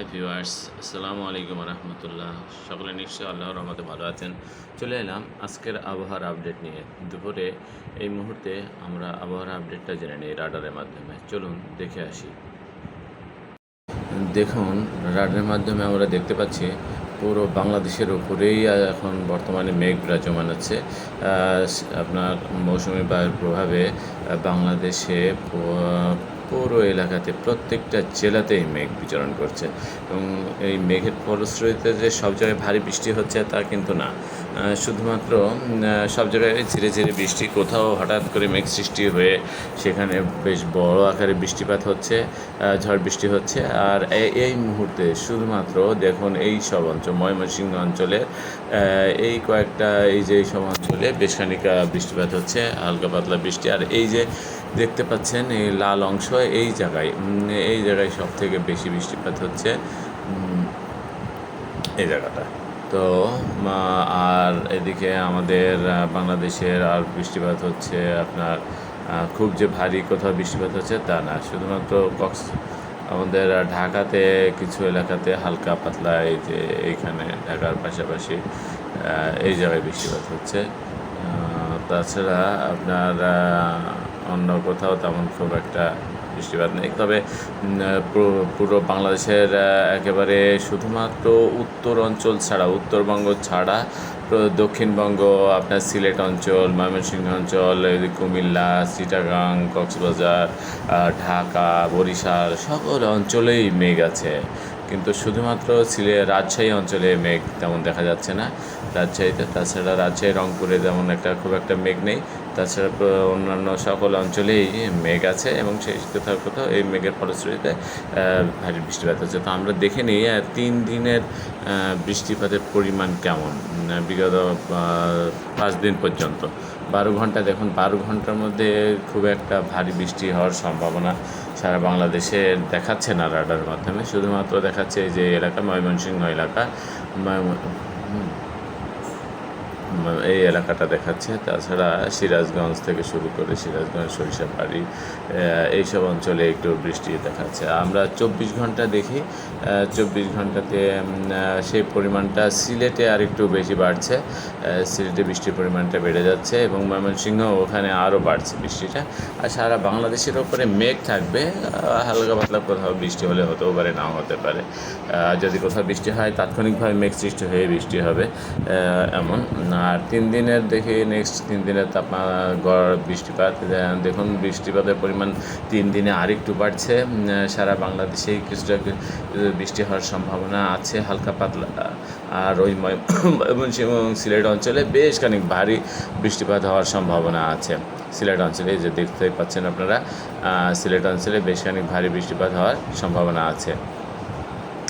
Hi viewers, আসসালামু আলাইকুম রহমতুল্লাহ। সকলে নিশ্চয়ই আল্লাহর রহমতে ভালো আছেন। চলে এলাম আজকের আবহাওয়ার আপডেট নিয়ে। দুপুরে এই মুহূর্তে আমরা আবহাওয়ার আপডেটটা জেনে নিই রাডারের মাধ্যমে। চলুন দেখে আসি। দেখুন, রাডারের মাধ্যমে আমরা দেখতে পাচ্ছি পুরো বাংলাদেশের উপরেই এখন বর্তমানে মেঘ বিরাজমান আছে। আপনার মৌসুমি বায়ুর প্রভাবে বাংলাদেশে পুরো এলাকাতে প্রত্যেকটা জেলাতেই মেঘ বিচরণ করছে এবং এই মেঘের ফলশ্রুতিতে যে সব জায়গায় ভারী বৃষ্টি হচ্ছে তা কিন্তু না। শুধুমাত্র সব জায়গায় ধীরে ধীরে বৃষ্টি, কোথাও হঠাৎ করে মেঘ সৃষ্টি হয়ে সেখানে বেশ বড় আকারে বৃষ্টিপাত হচ্ছে, ঝড় বৃষ্টি হচ্ছে। আর এই মুহূর্তে শুধুমাত্র দেখুন এই সব অঞ্চল, ময়মনসিংহ অঞ্চলে এই কয়েকটা এই সব অঞ্চলে বেশ খানিক বৃষ্টিপাত হচ্ছে, হালকা পাতলা বৃষ্টি। আর এই যে দেখতে পাচ্ছেন এই লাল অংশ, এই জায়গায় সব থেকে বেশি বৃষ্টিপাত হচ্ছে এই জায়গাটা। তো আর এদিকে আমাদের বাংলাদেশের আর বৃষ্টিপাত হচ্ছে আপনার খুব যে ভারী কোথাও বৃষ্টিপাত হচ্ছে তা না, শুধুমাত্র আমাদের ঢাকাতে কিছু এলাকাতে হালকা পাতলা, এই যে এইখানে ঢাকার পাশাপাশি এই জায়গায় বৃষ্টিপাত হচ্ছে। তাছাড়া আপনার অন্য কোথাও তেমন খুব একটা বৃষ্টিপাত নেই। তবে পুরো বাংলাদেশের একেবারে শুধুমাত্র উত্তর অঞ্চল ছাড়া, উত্তরবঙ্গ ছাড়া দক্ষিণবঙ্গ, আপনার সিলেট অঞ্চল, ময়মনসিংহ অঞ্চল, কুমিল্লা, চিটাগাং, কক্সবাজার, ঢাকা, বরিশাল সকল অঞ্চলেই মেঘ আছে। কিন্তু শুধুমাত্র রাজশাহী অঞ্চলে মেঘ তেমন দেখা যাচ্ছে না রাজশাহীতে। তাছাড়া রাজশাহী, রংপুরে তেমন খুব একটা মেঘ নেই। তাছাড়া অন্যান্য সকল অঞ্চলেই মেঘ আছে এবং সেই কোথাও এই মেঘের ফলশ্রুতিতে ভারী বৃষ্টিপাত হচ্ছে। তো আমরা দেখে নিই 3 দিনের বৃষ্টিপাতের পরিমাণ কেমন বিগত 5 দিন পর্যন্ত। 12 ঘন্টা দেখুন, 12 ঘন্টার মধ্যে খুব একটা ভারী বৃষ্টি হওয়ার সম্ভাবনা সারা বাংলাদেশে দেখাচ্ছে না রাডারের মাধ্যমে। শুধুমাত্র দেখাচ্ছে যে এলাকা, ময়মনসিংহ এলাকা, এই এলাকাটা দেখাচ্ছে। তাছাড়া সিরাজগঞ্জ থেকে শুরু করে সিরাজগঞ্জ, সরিষাবাড়ি, এইসব অঞ্চলে একটু বৃষ্টি দেখাচ্ছে। আমরা 24 ঘন্টা দেখি, 24 ঘন্টাতে সেই পরিমাণটা সিলেটে আর একটু বেশি বাড়ছে। সিলেটে বৃষ্টির পরিমাণটা বেড়ে যাচ্ছে এবং ময়মনসিংহ ওখানে আরও বাড়ছে বৃষ্টিটা। আর সারা বাংলাদেশের ওপরে মেঘ থাকবে, হালকা পাতলা কোথাও বৃষ্টি হলে হতেও পারে, নাও হতে পারে। যদি কোথাও বৃষ্টি হয় তাৎক্ষণিকভাবে মেঘ সৃষ্টি হয়ে বৃষ্টি হবে এমন। আর 3 দিনের দেখি, নেক্সট 3 দিনের গড় বৃষ্টিপাত দেখুন, বৃষ্টিপাতের পরিমাণ 3 দিনে আরেকটু বাড়ছে। সারা বাংলাদেশেই কিছুটা বৃষ্টি হওয়ার সম্ভাবনা আছে হালকা পাতলা। আর ওই ময়মনসিংহ এবং সিলেট অঞ্চলে বেশ খানিক ভারী বৃষ্টিপাত হওয়ার সম্ভাবনা আছে। সিলেট অঞ্চলে যে দেখতেই পাচ্ছেন আপনারা, সিলেট অঞ্চলে বেশ খানিক ভারী বৃষ্টিপাত হওয়ার সম্ভাবনা আছে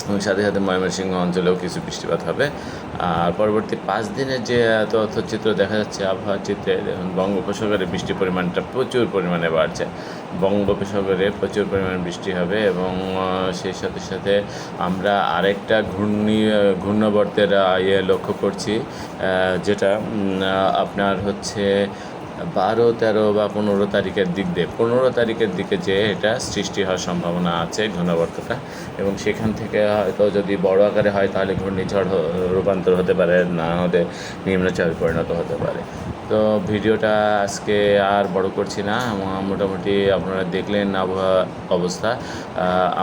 এবং সাথে সাথে ময়মনসিংহ অঞ্চলেও কিছু বৃষ্টিপাত হবে। আর পরবর্তী 5 দিনের যে তথ্যচিত্র দেখা যাচ্ছে আবহাওয়ার চিত্রে, দেখুন বঙ্গোপসাগরে বৃষ্টির পরিমাণটা প্রচুর পরিমাণে বাড়ছে। বঙ্গোপসাগরে প্রচুর পরিমাণে বৃষ্টি হবে এবং সেই সাথে সাথে আমরা আরেকটা ঘূর্ণাবর্তের লক্ষ্য করছি, যেটা আপনার হচ্ছে 12, 13 বা 15 তারিখের দিক দিয়ে, 15 তারিখের দিকে যে এটা সৃষ্টি হওয়ার সম্ভাবনা আছে ঘূর্ণাবর্তটা। এবং সেখান থেকে হয়তো যদি বড় আকারে হয় তাহলে ঘূর্ণিঝড় রূপান্তর হতে পারে, না হতে নিম্নচাপে পরিণত হতে পারে। তো ভিডিওটা আজকে আর বড় করছি না, মোটামুটি আপনারা দেখলেন আবহাওয়া অবস্থা।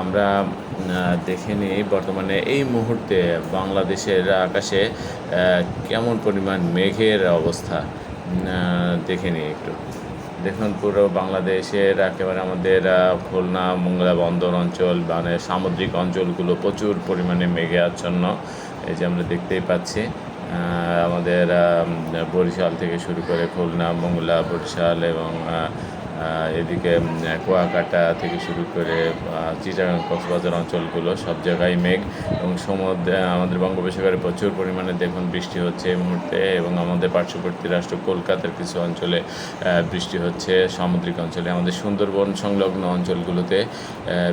আমরা দেখে নিই বর্তমানে এই মুহূর্তে বাংলাদেশের আকাশে কেমন পরিমাণ মেঘের অবস্থা দেখে নিই একটু। দেখুন, পুরো বাংলাদেশের একেবারে আমাদের খুলনা, মোংলা বন্দর অঞ্চল, মানে সামুদ্রিক অঞ্চলগুলো প্রচুর পরিমাণে মেঘে আচ্ছন্ন। এই যে আমরা দেখতেই পাচ্ছি আমাদের বরিশাল থেকে শুরু করে খুলনা, মোংলা, বরিশাল এবং এদিকে কুয়াকাটা থেকে শুরু করে চিটাগাং, কক্সবাজার অঞ্চলগুলো সব জায়গায় মেঘ এবং আমাদের বঙ্গোপসাগরে প্রচুর পরিমাণে দেখুন বৃষ্টি হচ্ছে এই মুহূর্তে। এবং আমাদের পার্শ্ববর্তী রাষ্ট্র কলকাতার কিছু অঞ্চলে বৃষ্টি হচ্ছে। সামুদ্রিক অঞ্চলে, আমাদের সুন্দরবন সংলগ্ন অঞ্চলগুলোতে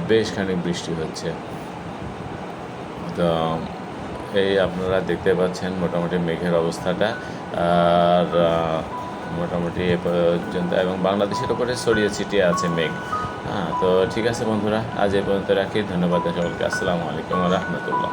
বেশ খানিক বৃষ্টি হচ্ছে। তো এই আপনারা দেখতে পাচ্ছেন মোটামুটি মেঘের অবস্থাটা। আর মোটামুটি এ পর্যন্ত এবং বাংলাদেশের উপরে ছড়িয়ে ছিটিয়ে আছে মেঘ। হ্যাঁ, তো ঠিক আছে বন্ধুরা, আজ এই পর্যন্ত রাখি। ধন্যবাদ সকলকে। আসসালামু আলাইকুম রহমতুল্লাহ।